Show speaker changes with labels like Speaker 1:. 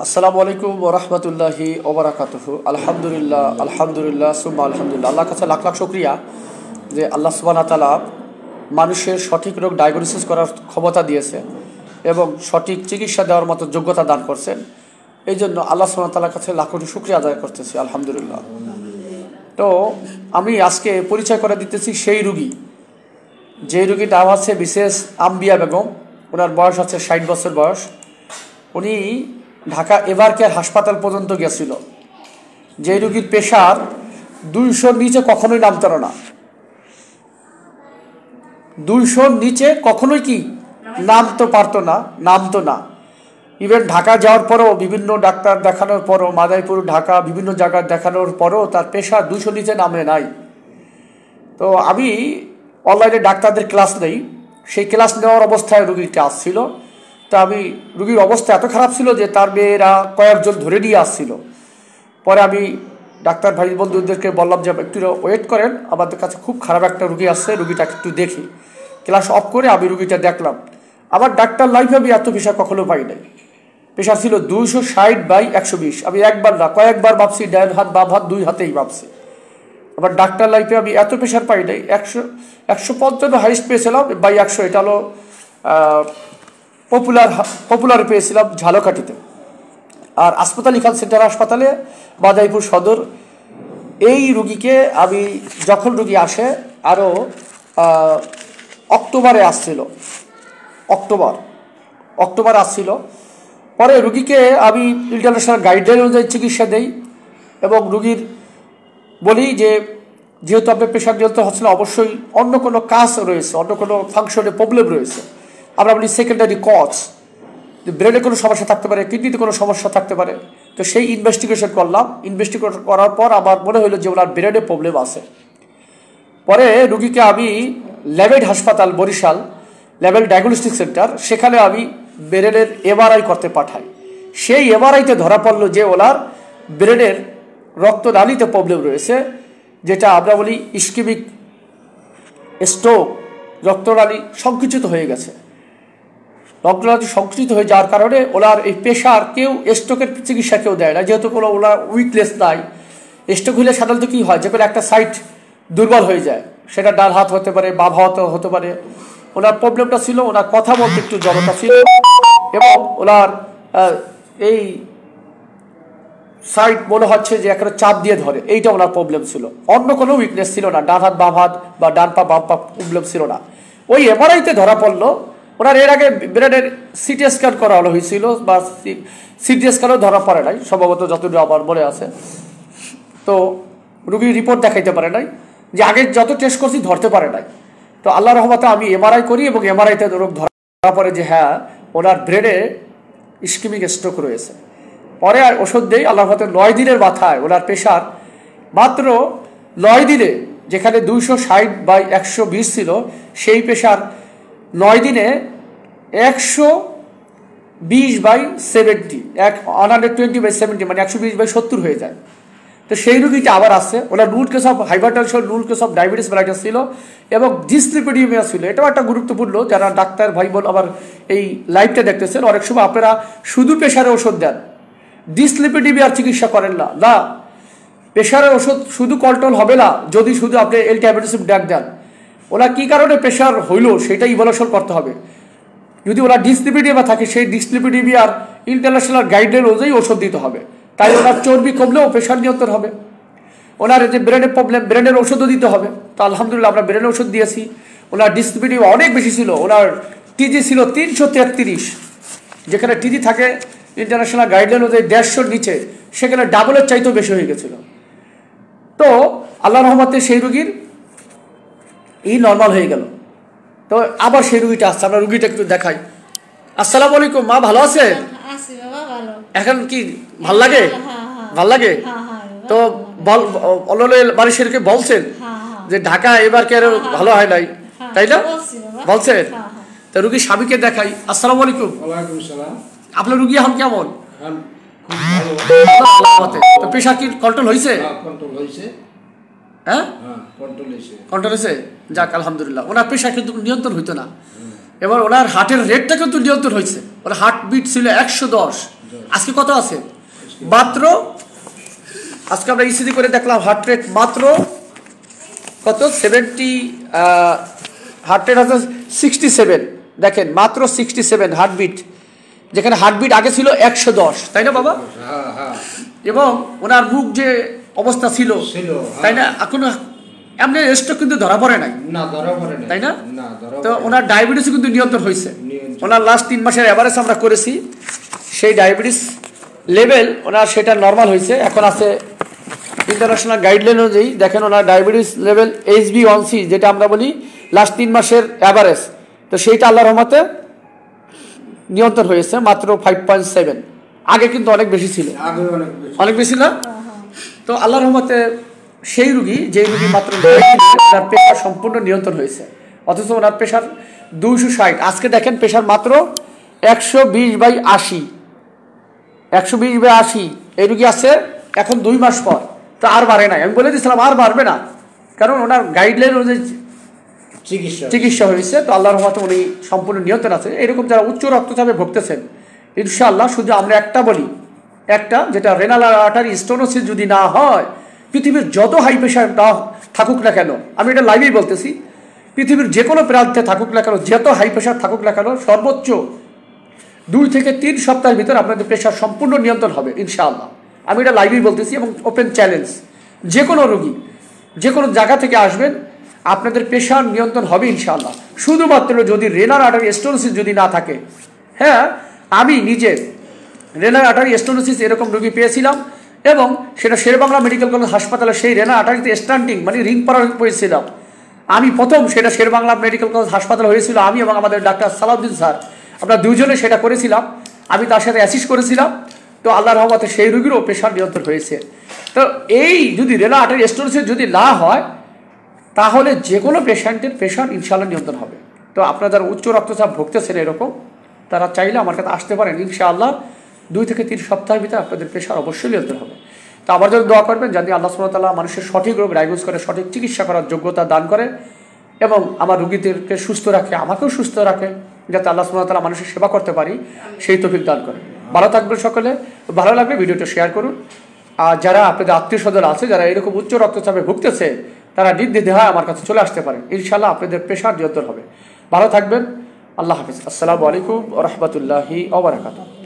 Speaker 1: আসসালামু আলাইকুম ওয়া রাহমাতুল্লাহি ওয়া বারাকাতুহু। আলহামদুলিল্লাহ আলহামদুলিল্লাহ সুম্মা আলহামদুলিল্লাহ। আল্লাহর কাছে লাখ লাখ শুকরিয়া যে আল্লাহ সুবহানাহু ওয়া তাআলা মানুষের সঠিক রোগ ডায়াগনোসিস করার ক্ষমতা দিয়েছে এবং সঠিক চিকিৎসা দেওয়ার মতো যোগ্যতা দান করছেন। এই জন্য আল্লাহ সুবহানাহু ওয়া তাআলার কাছে লাখ কোটি শুকরিয়া আদায় করতেছি আলহামদুলিল্লাহ। তো আমি আজকে পরিচয় করে দিতেছি সেই রুগী, যে রুগীর নাম আছে বিশেষ আম্বিয়া বেগম। ওনার বয়স আছে 60 বছর বয়স। উনি ঢাকা এভার কেয়ার হাসপাতাল পর্যন্ত গেছিল। যে রুগীর প্রেশার 200 নিচে কখনোই নামতো না, 200 নিচে কখনোই কি নামতো না। ইভেন ঢাকা যাওয়ার পরও, বিভিন্ন ডাক্তার দেখানোর পরও, মাদারীপুর ঢাকা বিভিন্ন জায়গায় দেখানোর পরও তার প্রেশার 200 নিচে নামে নাই। তো আমি অনলাইনে ডাক্তারদের ক্লাস নেই, সেই ক্লাস নেওয়ার অবস্থায় রুগীটা আসছিল। তা আমি রুগীর অবস্থা এত খারাপ ছিল যে তার মেয়েরা কয়েকজন ধরে নিয়ে আসছিল। পরে আমি ডাক্তার ভাই বন্ধুদেরকে বললাম যে একটু ওয়েট করেন, আমাদের কাছে খুব খারাপ একটা রুগী আসছে, রুগীটাকে একটু দেখি। ক্লাস অফ করে আমি রুগীটা দেখলাম। আমার ডাক্তার লাইফে আমি এত প্রেশার কখনো পাই নাই। প্রেশার ছিল 260/120। আমি একবার না কয়েকবার ভাবছি, ডান হাত বাম হাত দুই হাতেই ভাবছি। আবার ডাক্তার লাইফে আমি এত প্রেশার পাই নাই। 155 হাইস্ট পেয়েছিলাম বাই 100। এটা হলো পপুলার পেয়েছিলাম ঝালকাঠিতে। আর আলী খান সেন্টার হাসপাতালে মাদারীপুর সদর। এই রুগীকে আমি যখন রুগী আসে আরও অক্টোবরে আসছিল, অক্টোবর আসছিল। পরে রুগীকে আমি ইন্টারন্যাশনাল গাইডলাইন অনুযায়ী চিকিৎসা দেই এবং রুগীর বলি যে যেহেতু আপনার প্রেশার নিয়ন্ত্রণ হচ্ছে না, অবশ্যই অন্য কোনো কাজ রয়েছে, অন্য কোনো ফাংশনে প্রবলেম রয়েছে। আমরা বলি সেকেন্ডারি কজ, ব্রেনে কোনো সমস্যা থাকতে পারে, কিডনিতে কোনো সমস্যা থাকতে পারে। তো সেই ইনভেস্টিগেশন করলাম। ইনভেস্টিগেশন করার পর আমার মনে হলো যে ওনার ব্রেনে প্রবলেম আছে। পরে রুগীকে আমি লেভেল হাসপাতাল বরিশাল লেভেল ডায়াগনস্টিক সেন্টার, সেখানে আমি ব্রেনের এমআরআই করতে পাঠাই। সেই এমআরআইতে ধরা পড়লো যে ওনার ব্রেনের রক্তনালীতে প্রবলেম রয়েছে, যেটা আমরা বলি ইস্কেমিক স্ট্রোক। রক্তনালী সংকুচিত হয়ে গেছে। রক্তনালী সংকুচিত হয়ে যাওয়ার কারণে ওনার এই প্রেশার কেউ স্ট্রোকের চিকিৎসা কেউ দেয় না, যেহেতু কোনো ওনার উইকনেস নাই। স্ট্রোক হলে সাধারণত কী হয়, যে কোনো একটা সাইড দুর্বল হয়ে যায়, সেটা ডান হাত হতে পারে, বাম হাত হতে পারে। ওনার প্রবলেমটা ছিল ওনার কথা বলতে একটু জড়তা ছিল এবং ওনার এই সাইড মনে হচ্ছে যে একটা চাপ দিয়ে ধরে, এইটা ওনার প্রবলেম ছিল। অন্য কোনো উইকনেস ছিল না, ডান হাত বাম হাত বা ডান পা বাম পা প্রবলেম ছিল না। ওই এমআরআইতে ধরা পড়লো ওনার। এর আগে ব্রেনের সিটি স্ক্যান করা হয়েছিল, বা সিটি স্ক্যানও ধরা পড়ে নাই সম্ভবত, যতটুকু আমার মনে আছে। তো রুগীর রিপোর্ট দেখাইতে পারে নাই, যে আগে যত টেস্ট করছি ধরতে পারে নাই। তো আল্লাহর রহমতে আমি এমআরআই করি এবং এমআরআইতে রোগ ধরা পড়ে যে হ্যাঁ ওনার ব্রেনে ইস্কেমিক স্ট্রোক রয়েছে। পরে ওষুধ দেই। আল্লাহর রহমতে 9 দিনের মাথায় ওনার প্রেশার মাত্র 9 দিনে, যেখানে 260/120 ছিল, সেই প্রেশার 9 দিনে 120/70, 120/70 মানে 120/70 হয়ে যায়। তো সেই রুগীটা আবার আসছে। ওনার root case of hypertension, root case of diabetes mellitus ছিল এবং ডিসলিপিডিমিয়া ছিল। এটাও একটা গুরুত্বপূর্ণ, যারা ডাক্তার ভাই বোন আবার এই লাইভটা দেখতেছেন, অনেক সময় আপনারা শুধু প্রেশারের ওষুধ দেন, ডিসলিপিডিমিয়ার চিকিৎসা করেন না। প্রেশারের ওষুধ শুধু কন্ট্রোল হবে না যদি শুধু আপনি এলটিআইভেটিসিম ড্রাগ দেন। ওনার কী কারণে প্রেশার হইল সেটা ইভ্যালুয়েশন করতে হবে। যদি ওনার ডিসলিপিডিমিয়া থাকে, সেই ডিসলিপিডিমিয়ার ইন্টারন্যাশনাল গাইডলাইন অনুযায়ী ওষুধ দিতে হবে। তাই ওনার চর্বি কমলেও প্রেশার নিয়ন্ত্রণ হবে। ওনার যে ব্রেনের প্রবলেম, ব্রেনের ওষুধও দিতে হবে। তো আলহামদুলিল্লাহ আমরা ব্রেনের ওষুধ দিয়েছি। ওনার ডিসলিপিডিমিয়া অনেক বেশি ছিল, ওনার টিজি ছিল 333, যেখানে টিজি থাকে ইন্টারন্যাশনাল গাইডলাইন অনুযায়ী 150 নিচে, সেখানে ডাবলের চাইতেও বেশি হয়ে গেছিল। তো আল্লাহ রহমতে সেই রুগীর নর্মাল হয়ে গেল। তো আবার সেই রুগীটা আসছে, আমরা রুগীটা একটু দেখাই। আসসালামু আলাইকুম মা, ভালো আছেন? এখন কি ভাল লাগে? ভাল লাগে তো বাড়ির শেরকে বলছেন যে ঢাকা এবার কে ভালো হয় নাই, তাই না? বলছেন। তা রুগীর স্বামীকে দেখাই। আসসালামু আলাইকুম। আপনার রুগী এখন কেমন? তো প্রেশার কি কন্ট্রোল হয়েছে? হ্যাঁ কন্ট্রোল হয়েছে, যাক আলহামদুলিল্লাহ। ওনার প্রেশার কিন্তু নিয়ন্ত্রণ হইতো না, এবার ওনার হার্টের রেটটা কিন্তু নিয়ন্ত্রণ হয়েছে। ওনার হার্ট বিট ছিল 110, আজকে কত আছে? মাত্র আজকে আমরা ইসিজি করে দেখলাম হার্ট রেট মাত্র কত 70, হার্ট রেট আছে 67। দেখেন মাত্র 67 হার্টবিট, যেখানে হার্টবিট আগে ছিল 110, তাই না বাবা? এবং ওনার মুখ যে অবস্থা ছিল, তাই না, এখন এমনি স্ট্রোক কিন্তু ধরা পড়ে নাই, তাই না? তো ওনার ডায়াবেটিস কিন্তু নিয়ন্ত্রণ হয়েছে। ওনার লাস্ট 3 মাসের অ্যাভারেজ আমরা করেছি, সেই ডায়াবেটিস লেভেল ওনার সেটা নর্মাল হয়েছে। এখন আছে ইন্টারন্যাশনাল গাইডলাইন অনুযায়ী, দেখেন ওনার ডায়াবেটিস লেভেল HB1C, যেটা আমরা বলি লাস্ট 3 মাসের অ্যাভারেজ, তো সেইটা আল্লাহর রহমতে নিয়ন্ত্রণ হয়েছে মাত্র 5.7। আগে কিন্তু অনেক বেশি ছিল, অনেক বেশি না? তো আল্লাহর রহমতে সেই রুগী, যে রুগী মাত্র ওনার প্রেশার সম্পূর্ণ নিয়ন্ত্রণ হয়েছে, অথচ ওনার প্রেশার 260। আজকে দেখেন প্রেশার মাত্র 120/80, 120/80। এই রুগী আছে এখন 2 মাস পর, তো আর বাড়ে নাই। আমি বলে দিয়েছিলাম আর বাড়বে না, কারণ ওনার গাইডলাইন অনুযায়ী চিকিৎসা হয়েছে। তো আল্লাহর রহমতে উনি সম্পূর্ণ নিয়ন্ত্রণ আছে। এরকম যারা উচ্চ রক্তচাপে ভুগতেছেন, ইনশাআল্লাহ শুধু আমরা একটা বলি, একটা যেটা রেনাল আর্টারি স্টেনোসিস যদি না হয়, পৃথিবীর যত হাই প্রেশার না থাকুক না কেন, আমি এটা লাইভেই বলতেছি, পৃথিবীর যে কোনো প্রান্তে থাকুক না কেন, যত হাই প্রেশার থাকুক না কেন, সর্বোচ্চ 2 থেকে 3 সপ্তাহের ভিতর আপনাদের প্রেশার সম্পূর্ণ নিয়ন্ত্রণ হবে ইনশাআল্লাহ। আমি এটা লাইভেই বলতেছি এবং ওপেন চ্যালেঞ্জ, যে কোনো রোগী যে কোনো জায়গা থেকে আসবেন, আপনাদের প্রেশার নিয়ন্ত্রণ হবে ইনশাআল্লাহ। শুধুমাত্র যদি রেনাল আর্টারি স্টেনোসিস যদি না থাকে। হ্যাঁ, আমি নিজে রেনাল আর্টারি স্টেনোসিস এরকম রোগী পেয়েছিলাম, এবং সেটা শেরেবাংলা মেডিকেল কলেজ হাসপাতালে সেই রেনাল আর্টারিতে স্ট্যান্ডিং মানে রিং পরা হয়েছিলাম আমি প্রথম। সেটা শেরেবাংলা মেডিকেল কলেজ হাসপাতালে হয়েছিল, আমি এবং আমাদের ডাক্তার সালাউদ্দিন স্যার, আমরা দুজনে সেটা করেছিলাম। আমি তার সাথে অ্যাসিস্ট করেছিলাম। তো আল্লাহর রহমতে সেই রোগীরও প্রেশার নিয়ন্ত্রণ হয়েছে। তো এই যদি রেনাল আর্টারি স্টেনোসিস যদি না হয়, তাহলে যে কোনো পেশেন্টের প্রেশার ইনশাআল্লাহ নিয়ন্ত্রণ হবে। তো আপনারা যারা উচ্চ রক্তচাপ ভুগতেছেন এরকম, তারা চাইলে আমার কাছে আসতে পারেন। ইনশাআল্লাহ 2 থেকে 3 সপ্তাহের ভিতরে আপনাদের প্রেশার অবশ্যই নিয়ন্ত্রণ হবে। তো আমার জন্য দোয়া করবেন, যাতে আল্লাহ সুবহানাহু ওয়া তাআলা মানুষের সঠিক রোগ ডায়াগনোজ করে, সঠিক চিকিৎসা করার যোগ্যতা দান করে, এবং আমার রোগীদেরকে সুস্থ রাখে, আমাকেও সুস্থ রাখে, যাতে আল্লাহ সুবহানাহু ওয়া তাআলা মানুষের সেবা করতে পারি, সেই তৌফিক দান করে। ভালো থাকবেন সকলে। ভালো লাগলে ভিডিওটা শেয়ার করুন। আর যারা আপনাদের আত্মীয় স্বজন আছে, যারা এরকম উচ্চ রক্তচাপে ভুগতেছে, তারা নির্দ্বিধায় আমার কাছে চলে আসতে পারেন। ইনশাআল্লাহ আপনাদের প্রেশার নিয়ন্ত্রণ হবে। ভালো থাকবেন। আল্লাহ হাফিজ। আসসালামু আলাইকুম ওয়া রাহমাতুল্লাহি ওয়া বারাকাতুহু।